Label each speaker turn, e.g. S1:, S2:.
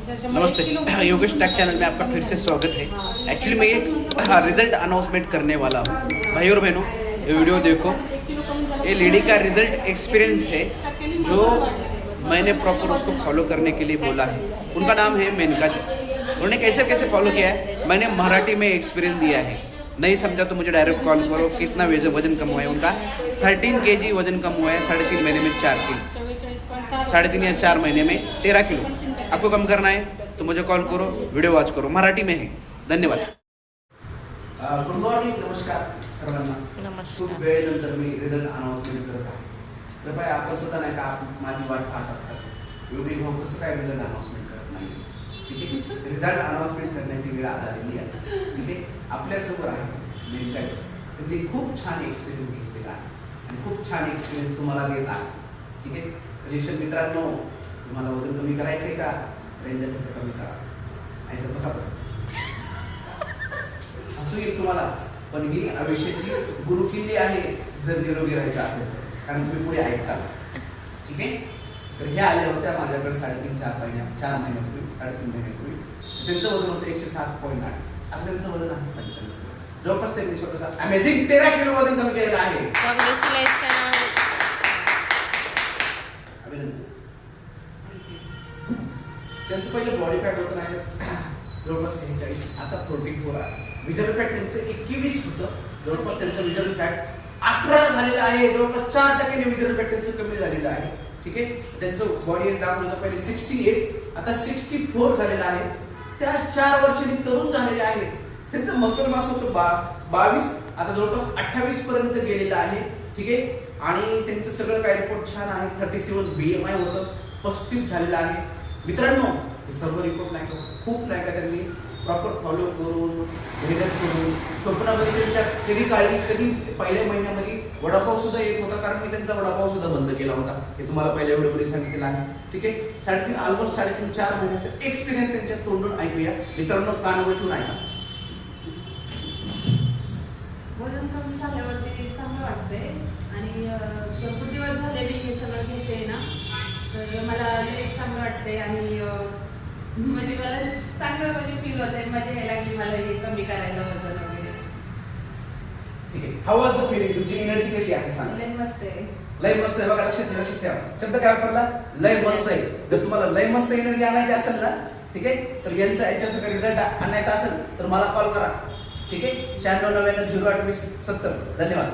S1: नमस्ते, Yogesh tag channel में आपका फिर से स्वागत है। एक्चुअली मैं एक रिजल्ट अनाउंसमेंट करने वाला हूँ। भाई और बहनों, ये वीडियो देखो। ये लेडी का रिजल्ट एक्सपीरियंस है जो मैंने प्रॉपर उसको फॉलो करने के लिए बोला है। उनका नाम है मेनका जी। उन्होंने कैसे कैसे फॉलो किया है, मैंने मराठी में एक्सपीरियंस दिया है। नहीं समझा तो मुझे डायरेक्ट कॉल करो। कितना वजन कम हुआ है उनका? 13 kg वजन कम हुआ है। 3.5 महीने में 4 किलो, 3.5 या 4 महीने में 13 किलो। आपको कम करना है तो मुझे कॉल करो, वीडियो वॉच करो, मराठी में है। धन्यवाद। गुड मॉर्निंग, नमस्कार सर्वांना। खूप वेळेनंतर मी रिझल्ट अनाउन्समेंट करत आहे. कृपया आपण सुद्धा नाही का माझी वाट पाहत असतात. योगेश भाऊ कसं काय रिझल्ट अनाउन्समेंट करत नाही? ठीक आहे, रिझल्ट अनाउन्समेंट करण्याची वेळ आज आलेली आहे. ठीक आहे, आपल्यासमोर आहे मेनका जी. त्यांनी खूप छान एक्सपिरियन्स घेतलेला आहे आणि खूप छान एक्सपिरियन्स तुम्हाला देत आहे. ठीक आहे, सजेशन मित्रांनो, तुम्हाला वजन कमी करायचं आहे का? रेंजर कमी करा, नाही तर बसा असं येईल तुम्हाला. पण ही आयुष्याची गुरुकिल्ली आहे जर निरोगी राहायचं असेल तर, कारण तुम्ही पुढे ऐकता. ठीक आहे, तर ह्या आल्या होत्या माझ्याकडे 4 महिन्यापूर्वी 3.5 महिन्यापूर्वी. त्यांचं वजन होतं 107.8. आता त्यांचं वजन आहे 95. जवळपास त्यांनी स्वतःचा अमेझिंग 13 किलो वजन कमी केलेलं आहे. अभिनंदन. त्यांचं पहिलं बॉडी फॅट होतं नाही जवळपास 46, आता 44 आहे. विजन फॅट त्यांचं 21 होतं, जवळपास त्यांचं विजन फॅट 18 झालेलं आहे. जवळपास 4% विजन फॅट त्यांचं कमी झालेलं आहे. ठीक आहे, त्यांचं बॉडी दाखवलं होतं पहिले 68, आता 64 झालेलं आहे. त्या 4 वर्षांनी तरुण झालेले आहे. त्यांचं मसल मास होतं 22, आता जवळपास 28 पर्यंत गेलेलं आहे. ठीक आहे, आणि त्यांचं सगळं काही रिपोर्ट छान आहे. 37 BMI होतं, 35 झालेलं आहे. मित्रांनो, हे सर्व रिपोर्ट नाही का खूप नाही का त्यांनी प्रॉपर फॉलो करून मेहनत करून स्वप्नामध्ये त्यांच्या कधी पहिल्या महिन्यामध्ये वडापाव सुद्धा येत होता, कारण मी त्यांचा वडापाव सुद्धा बंद केला होता. हे तुम्हाला पहिल्या व्हिडिओमध्ये सांगितलेलं आहे. ठीक आहे, 3.5 ऑलमोस्ट 3.5-4 महिन्याचा एक्सपिरियन्स त्यांच्या तोंडून ऐकूया. मित्रांनो, कान उलटून ऐका.
S2: वजन कमी झाल्यावरती चांगलं वाटतंय आणि भरपूर दिवस झाले मी हे सगळं घेते ना, तर मला एक चांगलं वाटतंय आणि म्हणजे मला चांगलं म्हणजे फील होत आहे. मजा यायला लागली मला हे कमी करायला वजन वगैरे.
S1: ठीक आहे, हाऊ वाज द फीलिंग? तुमची एनर्जी कशी आहे सांगा.
S2: लय मस्त आहे.
S1: लय मस्त आहे. बघा, लक्षात ठेवा शब्द काय वापरला, लय मस्त आहे. जर तुम्हाला लय मस्त एनर्जी आणायची असेल ना, ठीक आहे, तर याच्यासाठी रिझल्ट आणायचा असेल तर मला कॉल करा. ठीक आहे, 96 90 08 20 70. धन्यवाद.